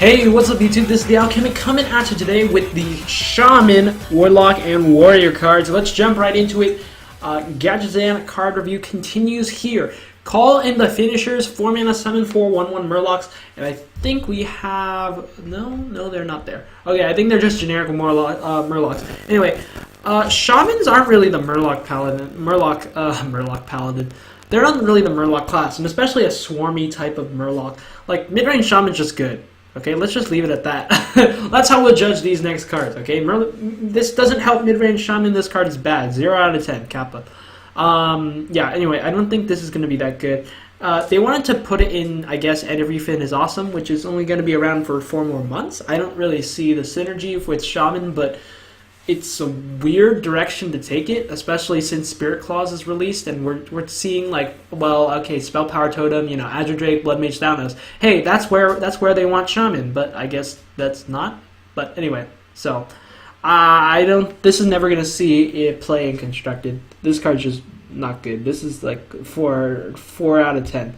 Hey, what's up YouTube? This is the Alchemic coming at you today with the Shaman, Warlock, and Warrior cards. Let's jump right into it. Gadgetzan card review continues here. Call in the finishers, 4 mana summon 4 1/1 Murlocs, and I think we have no, they're not there. Okay, I think they're just generic Murlocs. Anyway, Shamans aren't really the Murloc Paladin. They're not really the Murloc class, and especially a swarmy type of Murloc. Like mid-range Shaman's just good. Okay, let's just leave it at that. That's how we'll judge these next cards, okay? This doesn't help mid-range Shaman. This card is bad. 0 out of 10, Kappa. Yeah, anyway, I don't think this is going to be that good. They wanted to put it in, I guess, End of Refin is awesome, which is only going to be around for 4 more months. I don't really see the synergy with Shaman, but it's a weird direction to take it, especially since Spirit Claws is released, and we're seeing like, well, okay, Spell Power Totem, you know, Azure Drake, Blood Mage Thanos. Hey, that's where they want Shaman, but I guess that's not. But anyway, so this is never gonna see it play in constructed. This card's just not good. This is like 4 out of 10.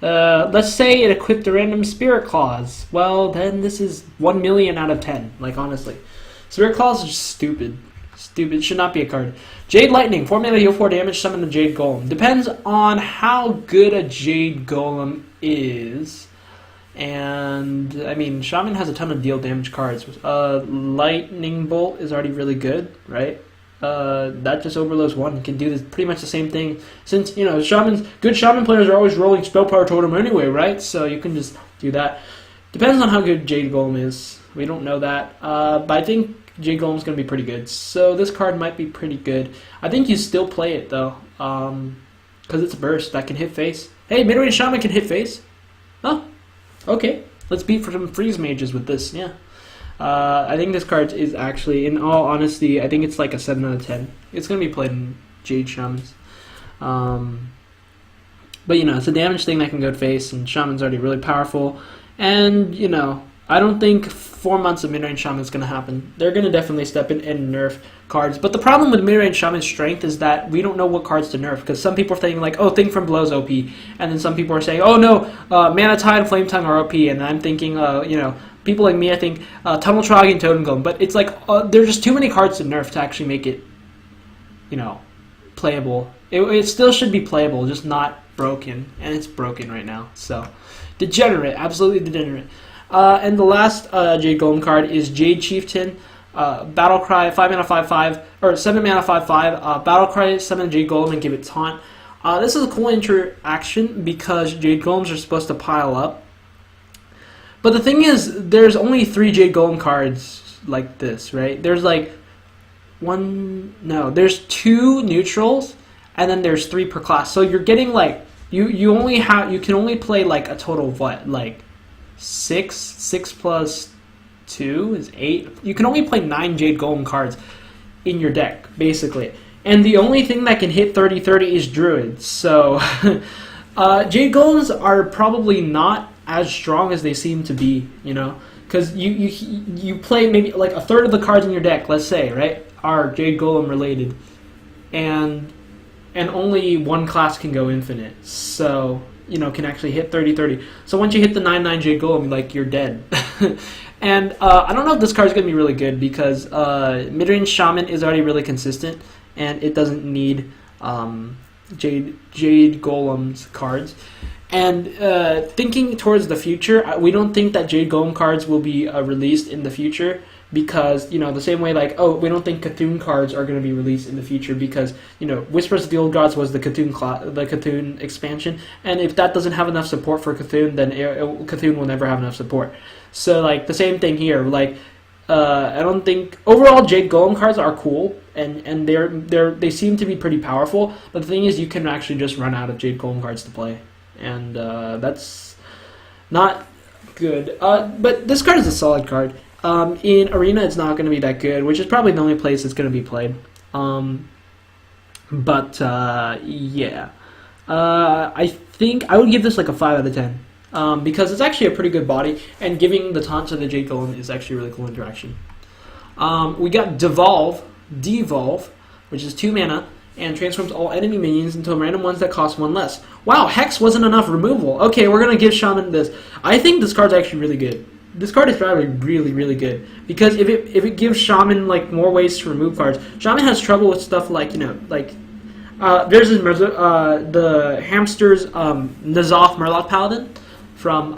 Let's say it equipped a random Spirit Claws. Well, then this is 1 million out of 10. Like honestly. Spirit Claws are just stupid. Stupid. Should not be a card. Jade Lightning. 4 mana, heal 4 damage, summon a Jade Golem. Depends on how good a Jade Golem is. And, I mean, Shaman has a ton of deal damage cards. Lightning Bolt is already really good, right? That just overloads 1. You can do this pretty much the same thing. Since, you know, good Shaman players are always rolling Spell Power Totem anyway, right? So you can just do that. Depends on how good Jade Golem is. We don't know that, but I think Jade Golem's going to be pretty good. So this card might be pretty good. I think you still play it, though, because it's a burst that can hit face. Hey, mid-range Shaman can hit face. Oh, okay. Let's beat for some freeze mages with this, yeah. I think this card is actually, in all honesty, I think it's like a 7 out of 10. It's going to be played in Jade Shamans. But, you know, it's a damage thing that can go to face, and Shaman's already really powerful. And, you know, I don't think 4 months of mid-range Shaman is going to happen. They're going to definitely step in and nerf cards. But the problem with mid-range Shaman's strength is that we don't know what cards to nerf. Because some people are thinking like, oh, Thing from Blow's OP. And then some people are saying, oh no, Mana Tide and Flame Tongue are OP. And I'm thinking, you know, people like me, I think Tunnel Trog and Totem Golem. But it's like, there's just too many cards to nerf to actually make it, you know, playable. It still should be playable, just not broken. And it's broken right now. So, degenerate, absolutely degenerate. And the last Jade Golem card is Jade Chieftain, Battlecry, 5 mana 5/5, or 7 mana 5/5, Battlecry, summon Jade Golem and give it Taunt. This is a cool interaction because Jade Golems are supposed to pile up. But the thing is, there's only 3 Jade Golem cards like this, right? There's like there's 2 neutrals, and then there's 3 per class. So you're getting like, you can only play like a total of what, like 6 plus 2 is 8. You can only play 9 Jade Golem cards in your deck, basically. And the only thing that can hit 30/30 is Druids. So, Jade Golems are probably not as strong as they seem to be, you know? Because you play maybe like a third of the cards in your deck, let's say, right, are Jade Golem related. And only one class can go infinite. So, you know, can actually hit 30/30. So once you hit the 9/9 Jade Golem, like, you're dead. And I don't know if this card's going to be really good because mid-range Shaman is already really consistent, and it doesn't need Jade Golem's cards. And thinking towards the future, we don't think that Jade Golem cards will be released in the future. Because, you know, the same way, like, oh, we don't think Cthulhu cards are going to be released in the future because, you know, Whispers of the Old Gods was the Cthulhu expansion, and if that doesn't have enough support for Cthulhu, then Cthulhu will never have enough support. So, like, the same thing here. Like, I don't think overall Jade Golem cards are cool, and they seem to be pretty powerful. But the thing is, you can actually just run out of Jade Golem cards to play, and that's not good. But this card is a solid card. In Arena, it's not going to be that good, which is probably the only place it's going to be played. Yeah. I think I would give this like a 5 out of 10. Because it's actually a pretty good body, and giving the taunt to the Jade Golem is actually a really cool interaction. We got devolve, which is 2 mana, and transforms all enemy minions into random ones that cost 1 less. Wow, Hex wasn't enough removal. Okay, we're going to give Shaman this. I think this card's actually really good. this card is probably really, really good because if it gives Shaman like more ways to remove cards. Shaman has trouble with stuff like there's the Hamster's N'Zoth Murloc Paladin from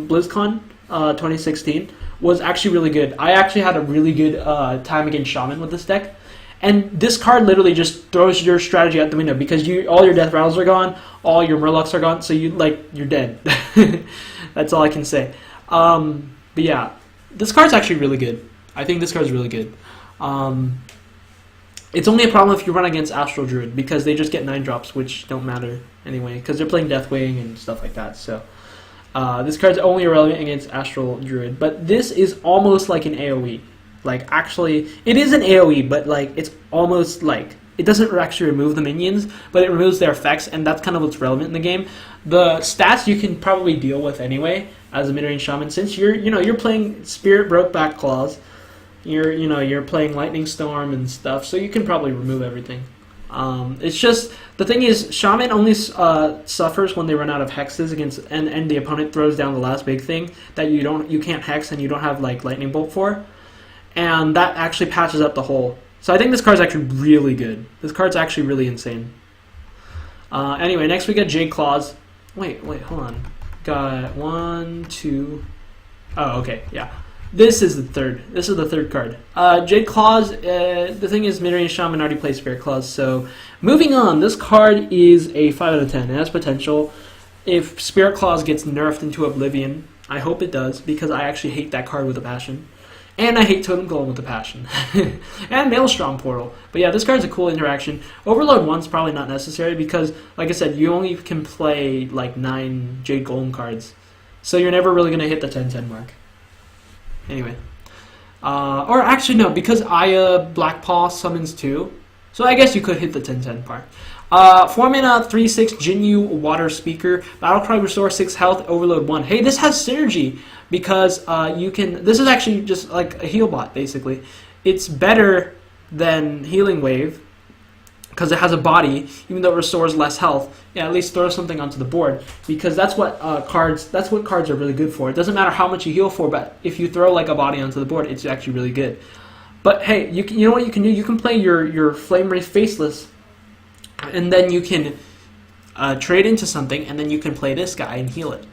BlizzCon 2016 was actually really good. I actually had a really good time against Shaman with this deck. And this card literally just throws your strategy out the window because all your death rattles are gone, all your Murlocs are gone, so you're dead. That's all I can say. But yeah, this card's actually really good. I think this card's really good. It's only a problem if you run against Astral Druid because they just get 9-drops, which don't matter anyway because they're playing Deathwing and stuff like that. So this card's only irrelevant against Astral Druid, but this is almost like an AoE. Like, actually, it is an AoE, but, like, it's almost like, it doesn't actually remove the minions, but it removes their effects, and that's kind of what's relevant in the game. The stats you can probably deal with anyway, as a mid-range Shaman, since you're playing Spirit Brokeback Claws, you're playing Lightning Storm and stuff, so you can probably remove everything. It's just, the thing is, Shaman only suffers when they run out of hexes against, and the opponent throws down the last big thing that you can't hex and you don't have, like, Lightning Bolt for. And that actually patches up the hole. So I think this card's actually really good. This card's actually really insane. Anyway, next we got Jade Claws. Wait, hold on. Got 1, 2... Oh, okay, yeah. This is the third card. Jade Claws, the thing is, mid-range Shaman already plays Spirit Claws, so... Moving on, this card is a 5 out of 10. It has potential. If Spirit Claws gets nerfed into Oblivion, I hope it does, because I actually hate that card with a passion. And I hate Totem Golem with a passion. And Maelstrom Portal. But yeah, this card's a cool interaction. Overload 1's probably not necessary because, like I said, you only can play like 9 Jade Golem cards. So you're never really going to hit the 10-10 mark. Anyway. Or actually no, because Aya Blackpaw summons 2. So I guess you could hit the 10-10 part. 4 mana, 3/6 Jinyu Water Speaker. Battlecry restore 6 health, overload 1. Hey, this has synergy because this is actually just like a heal bot, basically. It's better than Healing Wave because it has a body, even though it restores less health. Yeah, at least throw something onto the board because that's what cards are really good for. It doesn't matter how much you heal for, but if you throw like a body onto the board, it's actually really good. But hey, you know what you can do? You can play your Flame Wraith Faceless. And then you can trade into something, and then you can play this guy and heal it.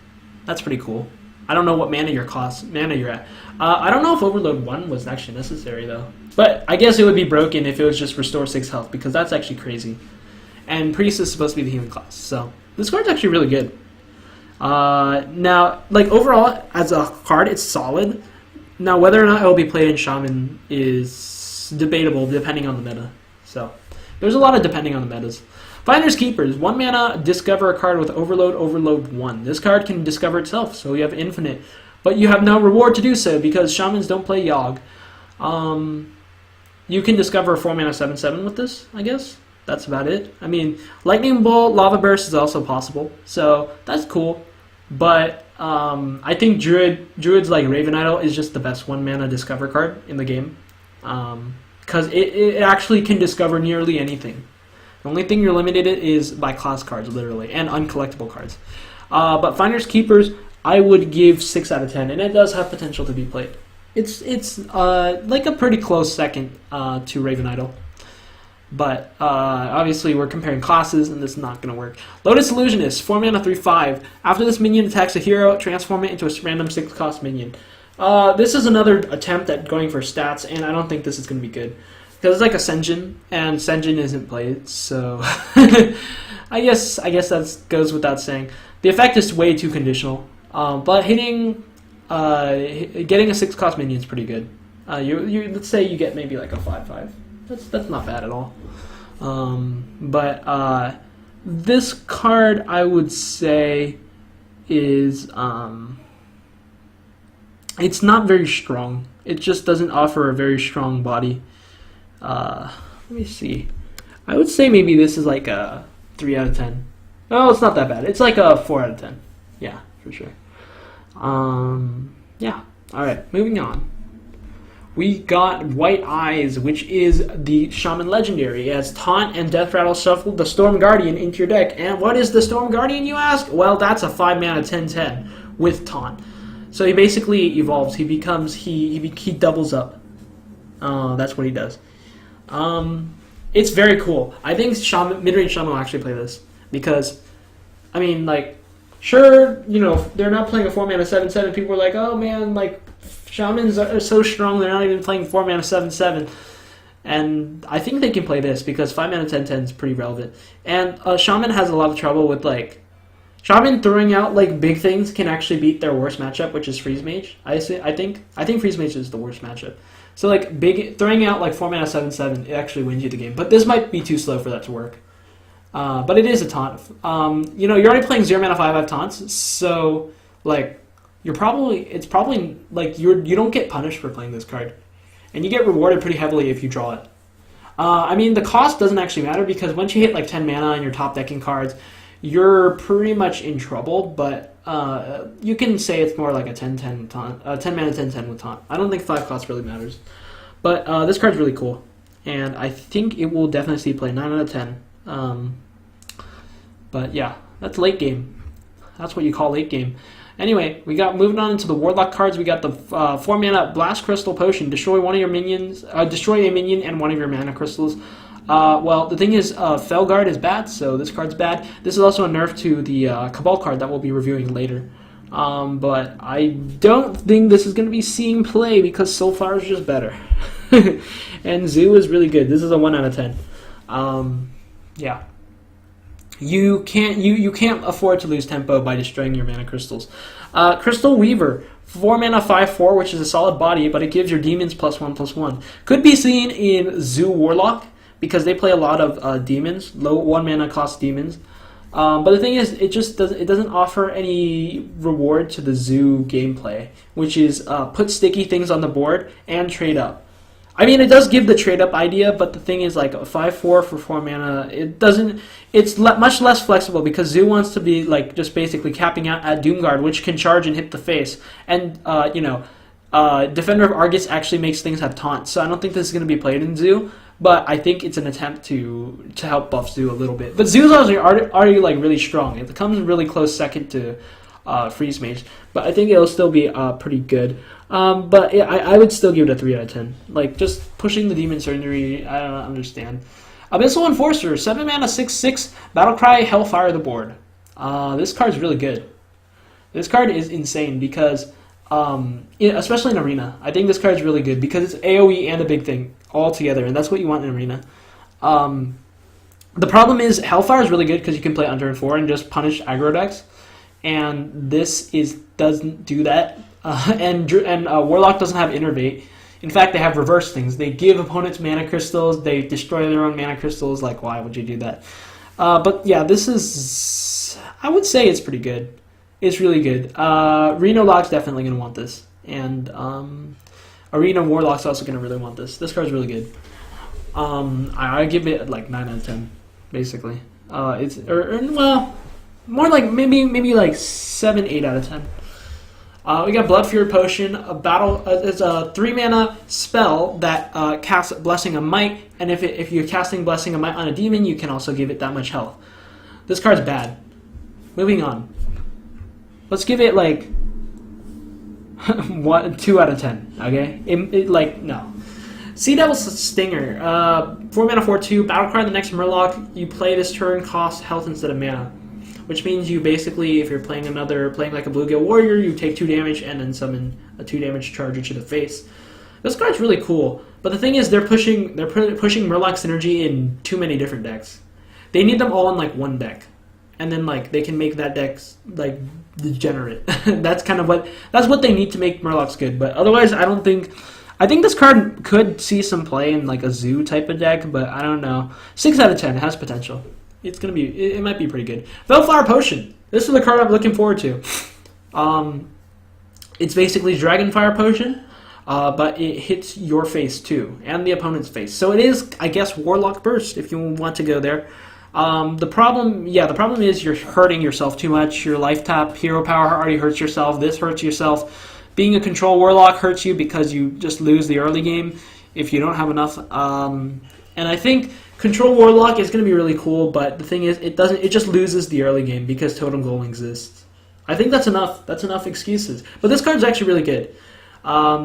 That's pretty cool. I don't know what mana you're at. I don't know if Overload 1 was actually necessary, though. But I guess it would be broken if it was just Restore 6 health, because that's actually crazy. And Priest is supposed to be the healing class, so this card's actually really good. Now, like, overall, as a card, it's solid. Now, whether or not it will be played in Shaman is debatable, depending on the meta. So... There's a lot of depending on the metas. Finders Keepers. 1 mana, discover a card with Overload 1. This card can discover itself, so you have infinite. But you have no reward to do so, because Shamans don't play Yogg. You can discover a 4 mana 7/7 with this, I guess. That's about it. I mean, Lightning Bolt, Lava Burst is also possible, so that's cool. But I think Druid's like Raven Idol is just the best 1 mana discover card in the game. Because it actually can discover nearly anything. The only thing you're limited is by class cards, literally, and uncollectible cards. But Finders Keepers, I would give 6 out of 10, and it does have potential to be played. It's like a pretty close second to Raven Idol. But obviously we're comparing classes, and this is not going to work. Lotus Illusionist, 4 mana 3/5. After this minion attacks a hero, transform it into a random 6-cost minion. This is another attempt at going for stats, and I don't think this is going to be good. Because it's like a Senjin, and Senjin isn't played, so... I guess that goes without saying. The effect is way too conditional. But getting a 6-cost minion is pretty good. Let's say you get maybe like a 5/5. That's not bad at all. But this card, I would say, is... it's not very strong. It just doesn't offer a very strong body. Let me see. I would say maybe this is like a 3 out of 10. Oh, it's not that bad. It's like a 4 out of 10. Yeah, for sure. Yeah. Alright, moving on. We got White Eyes, which is the Shaman Legendary. It has Taunt and Death Rattle Shuffle the Storm Guardian into your deck. And what is the Storm Guardian, you ask? Well, that's a 5 mana 10/10 with Taunt. So he basically evolves. He becomes he doubles up. That's what he does. It's very cool. I think mid-range Shaman will actually play this because, I mean, like, sure, you know, they're not playing a 4-mana 7/7. People are like, oh man, like, Shamans are so strong. They're not even playing 4-mana 7/7. And I think they can play this because 5-mana 10/10 is pretty relevant. And Shaman has a lot of trouble with, like, Shaman throwing out like big things can actually beat their worst matchup, which is Freeze Mage. I think Freeze Mage is the worst matchup. So like throwing out like 4-mana 7/7, it actually wins you the game. But this might be too slow for that to work. But it is a taunt. You know, you're already playing 0-mana 5/5 taunts, so like it's probably like you don't get punished for playing this card, and you get rewarded pretty heavily if you draw it. I mean, the cost doesn't actually matter because once you hit like 10 mana and you're top decking cards, you're pretty much in trouble, but you can say it's more like a 10-10 taunt, 10-mana 10/10 with taunt. I don't think 5 cost really matters. But this card's really cool, and I think it will definitely see play 9 out of 10. But yeah, that's late game. That's what you call late game. Anyway, we got moving on into the Warlock cards. We got the 4-mana Blast Crystal Potion. Destroy one of your minions. Destroy a minion and one of your mana crystals. Well, the thing is, Felguard is bad, so this card's bad. This is also a nerf to the Cabal card that we'll be reviewing later. But I don't think this is going to be seeing play because Soulfire is just better. And Zoo is really good. This is a 1 out of 10. Yeah. You can't afford to lose tempo by destroying your mana crystals. Crystal Weaver. 4-mana 5/4, which is a solid body, but it gives your demons +1/+1. Could be seen in Zoo Warlock, because they play a lot of demons, low 1-mana cost demons. But the thing is, it doesn't offer any reward to the Zoo gameplay, which is put sticky things on the board and trade up. I mean, it does give the trade up idea, but the thing is, like a 5/4 for 4 mana, it doesn't. It's much less flexible because Zoo wants to be like just basically capping out at Doomguard, which can charge and hit the face, and Defender of Argus actually makes things have taunt. So I don't think this is going to be played in Zoo. But I think it's an attempt to help buff Zoo a little bit. But Zoo's already like really strong. It comes really close second to Freeze Mage. But I think it'll still be pretty good. But yeah, I would still give it a 3 out of 10. Like, just pushing the Demon Surgery, I don't understand. Abyssal Enforcer, 7-mana 6/6, Battlecry, Hellfire the board. This card's really good. This card is insane because, especially in Arena, I think this card's really good because it's AoE and a big thing all together, and that's what you want in Arena. The problem is Hellfire is really good because you can play Under and 4 and just punish aggro decks, and this doesn't do that. And Warlock doesn't have Innervate. In fact, they have reverse things. They give opponents mana crystals. They destroy their own mana crystals. Like, why would you do that? But yeah, this is... I would say it's pretty good. It's really good. Reno Lock's definitely going to want this. And Arena Warlock's also going to really want this. This card's really good. I give it like 9 out of 10, basically. Well, more like maybe like 7, 8 out of 10. We got Blood Fury Potion. It's a 3-mana spell that casts Blessing of Might, and if you're casting Blessing of Might on a demon, you can also give it that much health. This card's bad. Moving on. Let's give it like 2 out of 10. Okay, no. Sea Devil's Stinger. 4-mana 4/2. Battlecry the next Murloc. You play this turn, cost health instead of mana. Which means you basically, if you're playing like a Bluegill Warrior, you take 2 damage and then summon a 2 damage charge into the face. This card's really cool, but the thing is, they're pushing Murloc synergy in too many different decks. They need them all in like one deck, and then like they can make that deck like degenerate. That's what they need to make Murlocs good. But otherwise, I think this card could see some play in like a Zoo type of deck, but I don't know. 6 out of 10 has potential. It might be pretty good. Bellflower Potion. This is the card I'm looking forward to. It's basically Dragonfire Potion, but it hits your face too, and the opponent's face. So it is, I guess, Warlock Burst if you want to go there. The problem is you're hurting yourself too much. Your life tap, hero power already hurts yourself. This hurts yourself. Being a control Warlock hurts you because you just lose the early game if you don't have enough. And I think Control Warlock is going to be really cool, but the thing is, it just loses the early game because Totem Golem exists. I think that's enough. That's enough excuses. But this card's actually really good.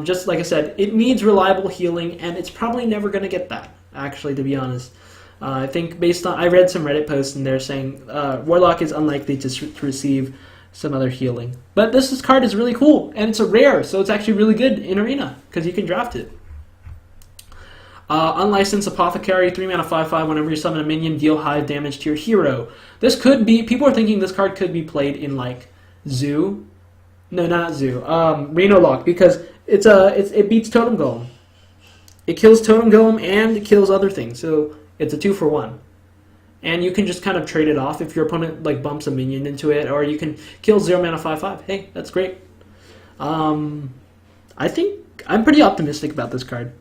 Just like I said, it needs reliable healing, and it's probably never going to get that, actually, to be honest. I think based on... I read some Reddit posts, and they're saying Warlock is unlikely to receive some other healing. But this card is really cool, and it's a rare, so it's actually really good in Arena, because you can draft it. Unlicensed Apothecary, 3 mana 5/5. Whenever you summon a minion, deal hive damage to your hero. This could be... People are thinking this card could be played in, like, Zoo. No, not Zoo. Reno Lock, because it beats Totem Golem. It kills Totem Golem and it kills other things, so it's a 2-for-1. And you can just kind of trade it off if your opponent like bumps a minion into it, or you can kill 0 mana 5/5. Hey, that's great. I think I'm pretty optimistic about this card.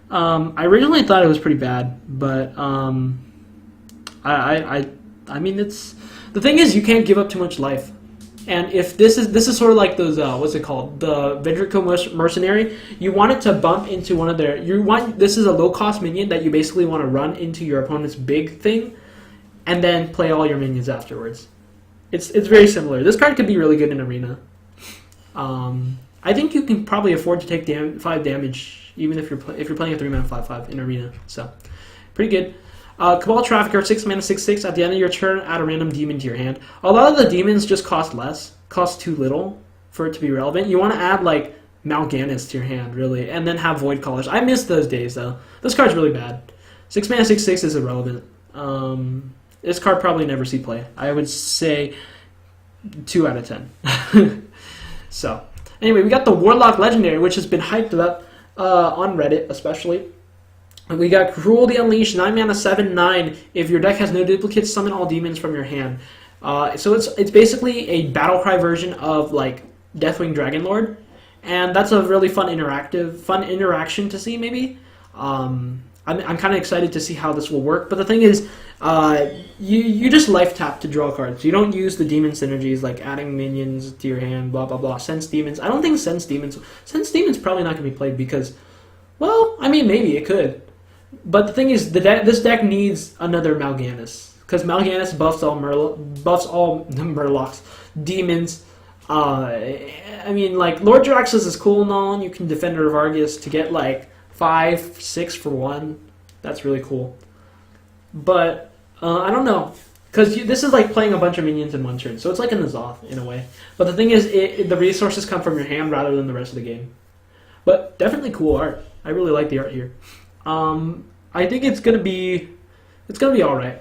I originally thought it was pretty bad, but I mean, it's the thing is you can't give up too much life. And if this is sort of like those what's it called, the Vendrico Mercenary, you want it to bump into one of their this is a low cost minion that you basically want to run into your opponent's big thing, and then play all your minions afterwards. It's very similar. This card could be really good in Arena. I think you can probably afford to take 5 damage even if you're playing a 3 mana 5/5 in Arena. So pretty good. Cabal Trafficker, 6 mana 6/6. At the end of your turn, add a random demon to your hand. A lot of the demons just cost less, cost too little for it to be relevant. You want to add like Mal'Ganis to your hand, really, and then have Void Callers. I miss those days though. This card's really bad. 6 mana 6/6 is irrelevant. This card probably never see play. I would say 2 out of 10. So anyway, we got the Warlock Legendary, which has been hyped up on Reddit, especially. And we got Cruelty Unleashed, 9 mana 7/9. If your deck has no duplicates, summon all demons from your hand. So it's basically a Battlecry version of like Deathwing Dragonlord, and that's a really fun interaction to see. Maybe I'm kind of excited to see how this will work. But the thing is, you just life tap to draw cards. You don't use the demon synergies like adding minions to your hand, blah blah blah. Sense demons. I don't think Sense demons probably not going to be played because, well, I mean maybe it could. But the thing is, this deck needs another Mal'Ganis, because Mal'Ganis buffs all Murlocs, demons. I mean, like Lord Jaraxxus is cool and all, and you can Defender of Argus to get like 5/6 for 1. That's really cool. But I don't know, because this is like playing a bunch of minions in one turn, so it's like a N'Zoth in a way. But the thing is, the resources come from your hand rather than the rest of the game. But definitely cool art. I really like the art here. I think it's gonna be all right.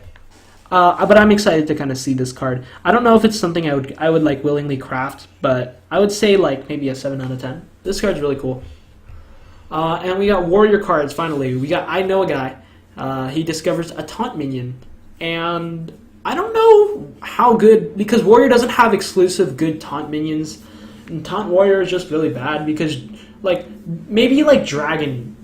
But I'm excited to kind of see this card. I don't know if it's something I would like willingly craft, but I would say like maybe a 7 out of 10. This card's really cool. And we got warrior cards finally. We got I Know a Guy. He discovers a taunt minion, and I don't know how good, because warrior doesn't have exclusive good taunt minions, and taunt warrior is just really bad because like maybe like dragon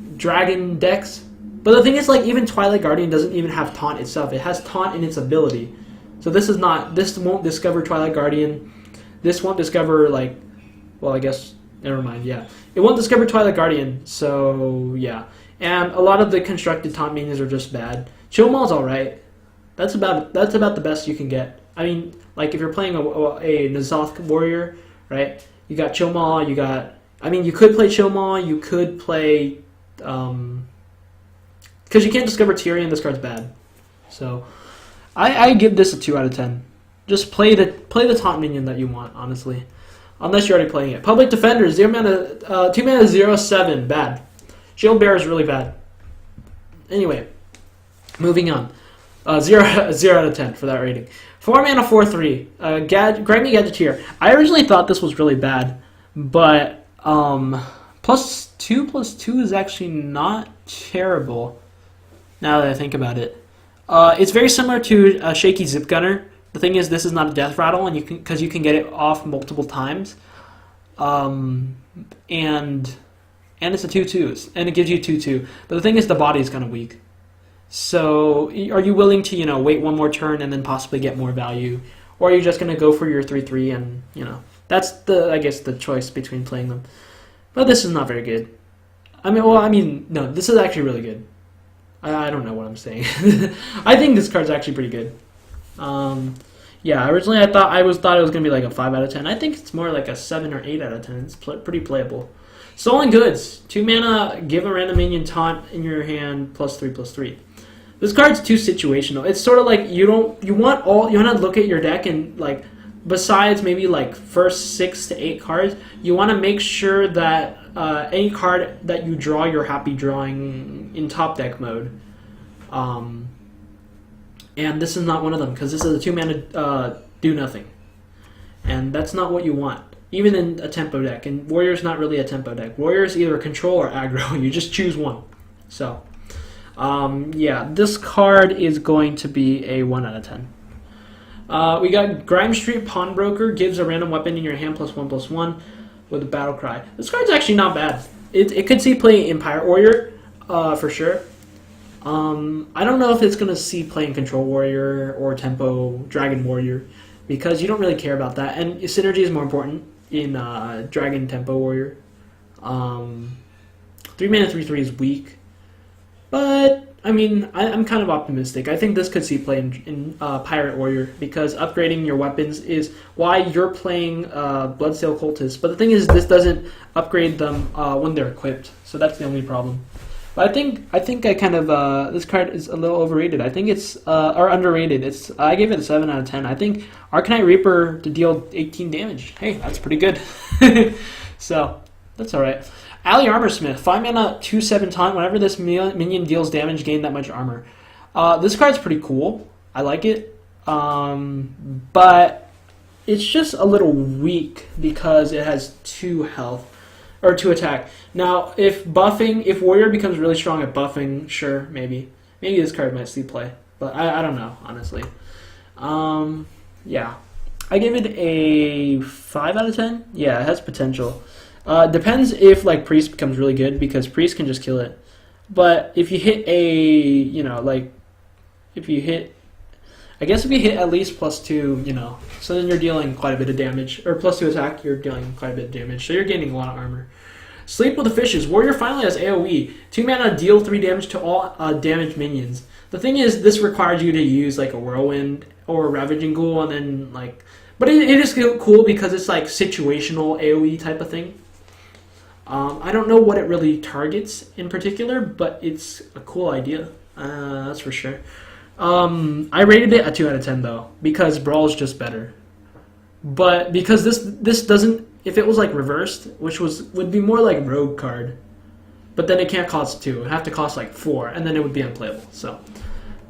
decks. But the thing is, like, even Twilight Guardian doesn't even have taunt itself. It has taunt in its ability. So this won't discover Twilight Guardian. This won't discover, like, well, I guess, never mind, yeah. It won't discover Twilight Guardian, so, yeah. And a lot of the constructed taunt minions are just bad. Chill Maul's alright. That's about the best you can get. I mean, like, if you're playing a N'Zoth warrior, right, you got Chill Maul, you could play Chill Maul, you could play, because you can't discover Tyrion, this card's bad. So, I give this a 2 out of 10. Just play the taunt minion that you want, honestly. Unless you're already playing it. Public Defender, 2 mana 0/7, bad. Shield Bearer is really bad. Anyway, moving on. 0 out of 10 for that rating. 4 mana 4/3. Grimy Gadgeteer. I originally thought this was really bad, but +2/+2 is actually not terrible. Now that I think about it, it's very similar to Shaky Zip Gunner. The thing is, this is not a death rattle, and because you can get it off multiple times, and it's a 2/2, and it gives you 2/2. But the thing is, the body is kind of weak. So, are you willing to wait one more turn and then possibly get more value, or are you just going to go for your 3/3 and that's I guess the choice between playing them. But this is not very good. No, this is actually really good. I don't know what I'm saying. I think this card's actually pretty good. Yeah, originally I thought it was gonna be like a 5 out of 10. I think it's more like a 7 or 8 out of 10. It's pretty playable. Stolen Goods. 2 mana, give a random minion taunt in your hand, +3/+3. This card's too situational. It's sort of like you want to look at your deck and like besides maybe like first 6 to 8 cards, you want to make sure that any card that you draw, you're happy drawing in top deck mode. And this is not one of them because this is a 2 mana do nothing, and that's not what you want. Even in a tempo deck, and Warrior's not really a tempo deck. Warrior's either control or aggro. You just choose one. So, yeah, this card is going to be a 1 out of 10. We got Grime Street Pawnbroker, gives a random weapon in your hand +1/+1 with a battle cry. This card's actually not bad. It could see play in Pirate Warrior, for sure. I don't know if it's going to see play in Control Warrior or Tempo Dragon Warrior, because you don't really care about that, and synergy is more important in Dragon Tempo Warrior. 3 mana 3/3 is weak, but I mean I'm kind of optimistic. I think this could see play in Pirate Warrior because upgrading your weapons is why you're playing Bloodsteel Cultist. But the thing is, this doesn't upgrade them when they're equipped, so that's the only problem. But I think I kind of this card is a little overrated. I think it's or underrated. I gave it a 7 out of 10. I think Arcanite Reaper to deal 18 damage. Hey, that's pretty good. So that's all right. Alley Armorsmith, 5 mana, 2/7 taunt. Whenever this minion deals damage, gain that much armor. This card's pretty cool. I like it, but it's just a little weak because it has 2 health. Or 2 attack. Now, if Warrior becomes really strong at buffing, sure, maybe this card might see play, but I don't know, honestly. Yeah, I give it a 5 out of 10. Yeah, it has potential. Depends if like Priest becomes really good, because Priest can just kill it. But if you hit I guess if you hit at least +2, so then you're dealing quite a bit of damage. Or +2 attack, you're dealing quite a bit of damage. So you're gaining a lot of armor. Sleep with the Fishes. Warrior finally has AoE. 2 mana, deal 3 damage to all damaged minions. The thing is, this requires you to use like a Whirlwind or a Ravaging Ghoul, and then like... But it is cool because it's like situational AoE type of thing. I don't know what it really targets in particular, but it's a cool idea. That's for sure. I rated it a 2 out of 10 though, because Brawl is just better. But because this doesn't, if it was like reversed, which would be more like Rogue card, but then it can't cost 2, it'd have to cost like 4, and then it would be unplayable. So,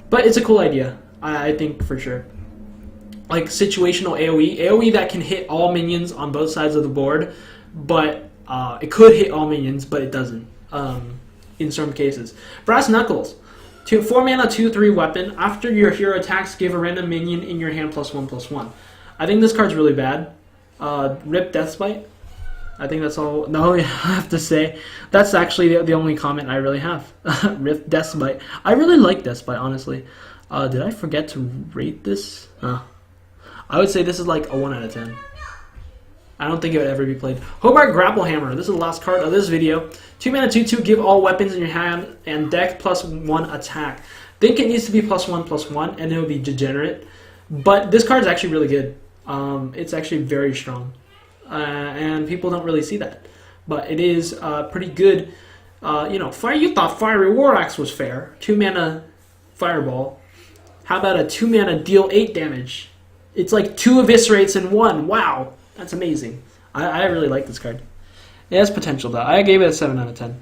but it's a cool idea, I think for sure. Like situational AoE that can hit all minions on both sides of the board, but it could hit all minions, but it doesn't in some cases. Brass Knuckles. 4 mana, 2/3 weapon. After your hero attacks, give a random minion in your hand +1/+1. I think this card's really bad. Rip Deathbite. I think that's all I have to say. That's actually the only comment I really have. Rip Deathbite. I really like Deathbite, honestly. Did I forget to rate this? I would say this is like a 1 out of 10. I don't think it would ever be played. Hobart Grapple Hammer. This is the last card of this video. 2 mana, 2/2. Give all weapons in your hand and deck +1 attack. Think it needs to be +1/+1, and it will be degenerate. But this card is actually really good. It's actually very strong, and people don't really see that. But it is pretty good. You thought Fiery War Axe was fair. 2 mana Fireball. How about a 2 mana deal 8 damage? It's like 2 eviscerates in 1. Wow. That's amazing. I really like this card. It has potential though. I gave it a 7 out of 10.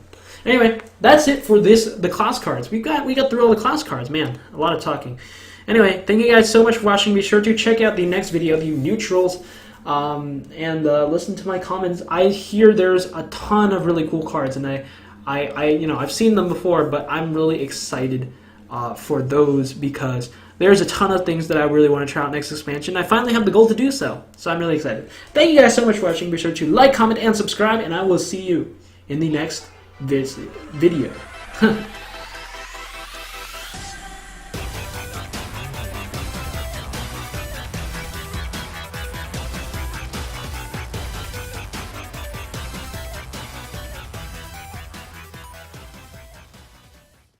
Anyway, that's it for the class cards. We got through all the class cards, man. A lot of talking. Anyway, thank you guys so much for watching. Be sure to check out the next video of you neutrals, and listen to my comments. I hear there's a ton of really cool cards, and I've seen them before, but I'm really excited for those because there's a ton of things that I really want to try out next expansion. I finally have the goal to do so, so I'm really excited. Thank you guys so much for watching. Be sure to like, comment, and subscribe, and I will see you in the next video.